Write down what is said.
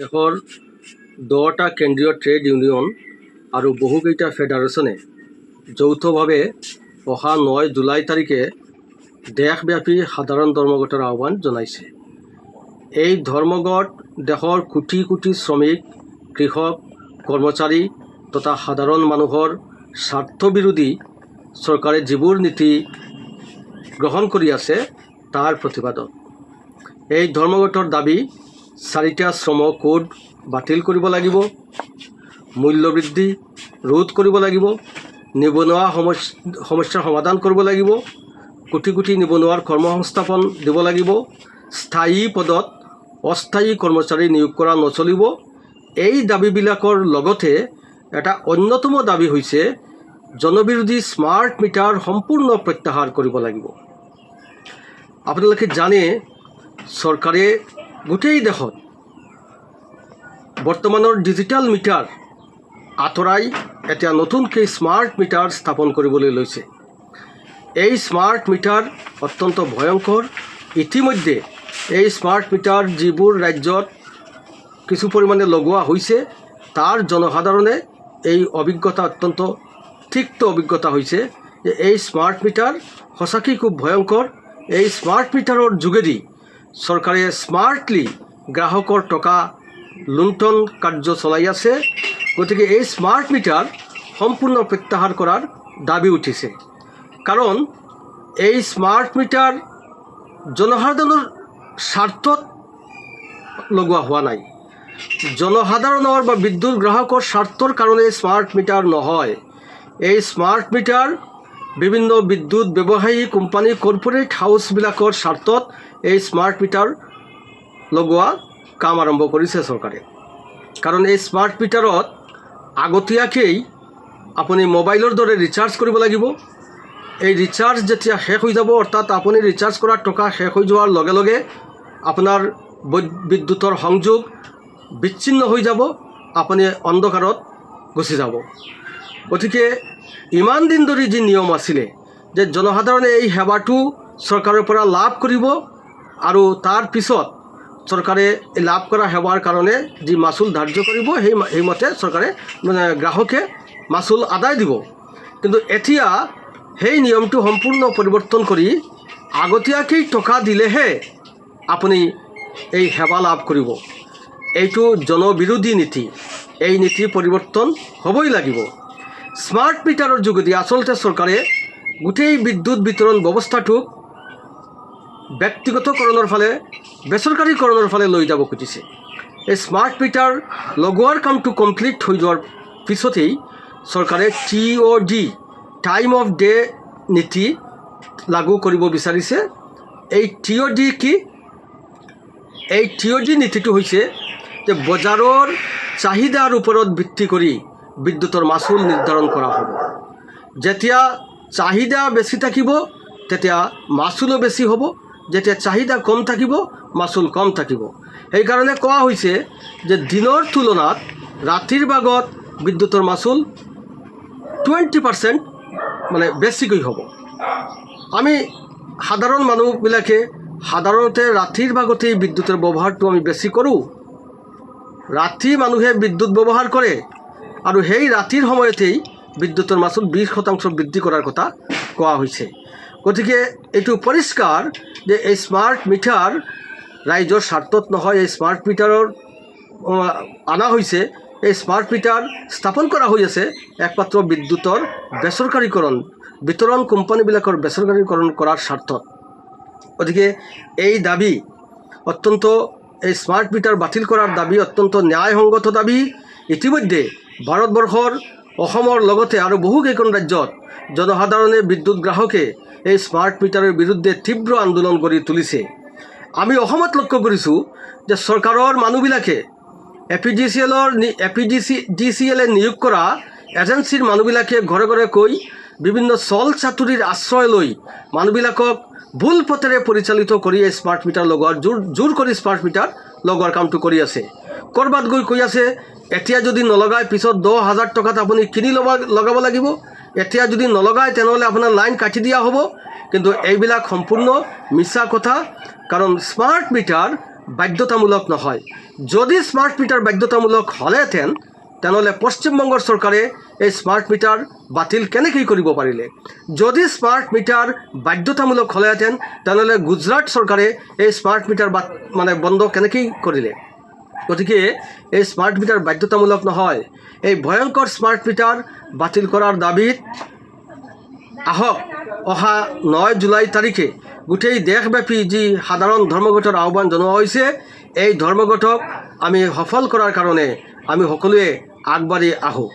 দেশৰ 10টা কেন্দ্ৰীয় ট্ৰেড ইউনিয়ন আৰু বহুকেইটা ফেডাৰেশ্যনে যৌথভাৱে অহা 9 জুলাই তাৰিখে দেশব্যাপী সাধাৰণ ধৰ্মঘটৰ আহ্বান জনাইছে। এই ধৰ্মঘট দেশৰ কোটি কোটি শ্ৰমিক, কৃষক, কৰ্মচাৰী তথা সাধাৰণ মানুহৰ স্বাৰ্থবিৰোধী চৰকাৰে যিবোৰ নীতি গ্ৰহণ কৰি আছে তাৰ প্ৰতিবাদত। এই ধৰ্মঘটৰ দাবী 4টা শ্ৰম কোড বাতিল কৰিব লাগিব, মূল্যবৃদ্ধি ৰোধ কৰিব লাগিব, নিবনুৱা সমস্যাৰ সমাধান কৰিব লাগিব, কোটি কোটি নিবনুৱাৰ কৰ্মসংস্থাপন দিব লাগিব, স্থায়ী পদত অস্থায়ী কৰ্মচাৰী নিয়োগ কৰা নচলিব। এই দাবীবিলাকৰ লগতে এটা অন্যতম দাবী হৈছে জনবিৰোধী স্মাৰ্ট মিটাৰ সম্পূৰ্ণ প্ৰত্যাহাৰ কৰিব লাগিব। আপোনালোকে জানে চৰকাৰে গোটেই দেশত বৰ্তমানৰ ডিজিটেল মিটাৰ আঁতৰাই এতিয়া নতুনকৈ স্মাৰ্ট মিটাৰ স্থাপন কৰিবলৈ লৈছে। এই স্মাৰ্ট মিটাৰ অত্যন্ত ভয়ংকৰ। ইতিমধ্যে এই স্মাৰ্ট মিটাৰ যিবোৰ ৰাজ্যত কিছু পৰিমাণে লগোৱা হৈছে তাৰ জনসাধাৰণে এই অভিজ্ঞতা অত্যন্ত তিক্ত অভিজ্ঞতা হৈছে যে এই স্মাৰ্ট মিটাৰ সঁচাকৈ খুব ভয়ংকৰ। এই স্মাৰ্ট মিটাৰৰ যোগেদি চৰকাৰে স্মাৰ্টলি গ্ৰাহকৰ টকা লুণ্ঠন কাৰ্য চলাই আছে। গতিকে এই স্মাৰ্ট মিটাৰ সম্পূৰ্ণ প্ৰত্যাহাৰ কৰাৰ দাবী উঠিছে। কাৰণ এই স্মাৰ্ট মিটাৰ জনসাধাৰণৰ স্বাৰ্থত লগোৱা হোৱা নাই। জনসাধাৰণৰ বা বিদ্যুৎ গ্ৰাহকৰ স্বাৰ্থৰ কাৰণে স্মাৰ্ট মিটাৰ নহয়। এই স্মাৰ্ট মিটাৰ বিভিন্ন বিদ্যুৎ ব্যৱসায়ী কোম্পানী, কৰ্পৰেট হাউচবিলাকৰ স্বাৰ্থত এই স্মাৰ্ট মিটাৰ লগোৱা কাম আৰম্ভ কৰিছে চৰকাৰে। কাৰণ এই স্মাৰ্ট মিটাৰত আগতীয়াকৈ আপুনি মোবাইলৰ দৰে ৰিচাৰ্জ কৰিব লাগিব। এই ৰিচাৰ্জ যেতিয়া শেষ হৈ যাব, অৰ্থাৎ আপুনি ৰিচাৰ্জ কৰা টকা শেষ হৈ যোৱাৰ লগে লগে আপোনাৰ বিদ্যুতৰ সংযোগ বিচ্ছিন্ন হৈ যাব, আপুনি অন্ধকাৰত গুচি যাব। গতিকে ইমান দিন ধৰি যি নিয়ম আছিলে যে জনসাধাৰণে এই সেৱাটো চৰকাৰৰ পৰা লাভ কৰিব আৰু তাৰ পিছত চৰকাৰে এই লাভ কৰা সেৱাৰ কাৰণে যি মাচুল ধাৰ্য কৰিব সেইমতে চৰকাৰে গ্ৰাহকে মাচুল আদায় দিব। কিন্তু এতিয়া সেই নিয়মটো সম্পূৰ্ণ পৰিৱৰ্তন কৰি আগতীয়াকৈ টকা দিলেহে আপুনি এই সেৱা লাভ কৰিব। এইটো জনবিৰোধী নীতি। এই নীতি পৰিৱৰ্তন হ'বই লাগিব। স্মাৰ্ট মিটাৰৰ যোগেদি আচলতে চৰকাৰে গোটেই বিদ্যুৎ বিতৰণ ব্যৱস্থাটোক ব্যক্তিগতকৰণৰ ফালে, বেচৰকাৰীকৰণৰ ফালে লৈ যাব খুজিছে। এই স্মাৰ্ট মিটাৰ লগোৱাৰ কামটো কমপ্লিট হৈ যোৱাৰ পিছতেই চৰকাৰে TOD টাইম অফ ডে নীতি লাগু কৰিব বিচাৰিছে। এই TOD কি? এই TOD নীতিটো হৈছে যে বজাৰৰ চাহিদাৰ ওপৰত ভিত্তি কৰি বিদ্যুতৰ মাচুল নিৰ্ধাৰণ কৰা হ'ব। যেতিয়া চাহিদা বেছি থাকিব তেতিয়া মাচুলো বেছি হ'ব, যেতিয়া চাহিদা কম থাকিব মাচুল কম থাকিব। সেইকাৰণে কোৱা হৈছে যে দিনৰ তুলনাত ৰাতিৰ ভাগত বিদ্যুতৰ মাচুল 20% মানে বেছিকৈ হ'ব। আমি সাধাৰণ মানুহবিলাকে সাধাৰণতে ৰাতিৰ ভাগতেই বিদ্যুতৰ ব্যৱহাৰটো আমি বেছি কৰোঁ। ৰাতি মানুহে বিদ্যুৎ ব্যৱহাৰ কৰে আৰু সেই ৰাতিৰ সময়তেই বিদ্যুতৰ মাচুল 20% বৃদ্ধি কৰাৰ কথা কোৱা হৈছে। গতিকে এইটো পৰিষ্কাৰ যে এই স্মাৰ্ট মিটাৰ ৰাইজৰ স্বাৰ্থত নহয়। এই স্মাৰ্ট মিটাৰৰ অনা হৈছে, এই স্মাৰ্ট মিটাৰ স্থাপন কৰা হৈ আছে একমাত্ৰ বিদ্যুতৰ বেচৰকাৰীকৰণ, বিতৰণ কোম্পানীবিলাকৰ বেচৰকাৰীকৰণ কৰাৰ স্বাৰ্থত। গতিকে এই দাবী অত্যন্ত, এই স্মাৰ্ট মিটাৰ বাতিল কৰাৰ দাবী অত্যন্ত ন্যায়সংগত দাবী। ইতিমধ্যে ভাৰতবৰ্ষৰ অসমৰ লগতে আৰু বহুকেইখন ৰাজ্যত জনসাধাৰণে, বিদ্যুৎ গ্ৰাহকে এই স্মাৰ্ট মিটাৰৰ বিৰুদ্ধে তীব্ৰ আন্দোলন কৰি তুলিছে। আমি অসমত লক্ষ্য কৰিছোঁ যে চৰকাৰৰ মানুহবিলাকে APDCL নিয়োগ কৰা এজেঞ্চিৰ মানুহবিলাকে ঘৰে ঘৰে কৈ বিভিন্ন চল চাতুৰিৰ আশ্ৰয় লৈ মানুহবিলাকক ভুল পথেৰে পৰিচালিত কৰি এই স্মাৰ্ট মিটাৰ লগোৱাৰ জোৰ কৰি স্মাৰ্ট মিটাৰ লগোৱাৰ কামটো কৰি আছে। ক'ৰবাত গৈ কৈ আছে এতিয়া যদি নলগায় পিছত 10,000 টকাত আপুনি কিনি লগাব লাগিব, এতিয়া যদি নলগায় তেনেহ'লে আপোনাৰ লাইন কাটি দিয়া হ'ব। কিন্তু এইবিলাক সম্পূৰ্ণ মিছা কথা। কাৰণ স্মাৰ্ট মিটাৰ বাধ্যতামূলক নহয়। যদি স্মাৰ্ট মিটাৰ বাধ্যতামূলক হ'লেহেঁতেন তেনেহ'লে পশ্চিমবংগৰ চৰকাৰে এই স্মাৰ্ট মিটাৰ বাতিল কেনেকৈ কৰিব পাৰিলে? যদি স্মাৰ্ট মিটাৰ বাধ্যতামূলক হ'লেহেঁতেন তেনেহ'লে গুজৰাট চৰকাৰে এই স্মাৰ্ট মিটাৰ বন্ধ কেনেকৈ কৰিলে? গতিকে এই স্মাৰ্ট মিটাৰ বাধ্যতামূলক নহয়। এই ভয়ঙ্কৰ স্মাৰ্ট মিটাৰ বাতিল কৰাৰ দাবীত আহক অহা 9 জুলাই তাৰিখে গোটেই দেশব্যাপী যি সাধাৰণ ধৰ্মঘটৰ আহ্বান জনোৱা হৈছে, এই ধৰ্মঘটক আমি সফল কৰাৰ কাৰণে আমি সকলোৱে আগবাঢ়ি আহোঁ।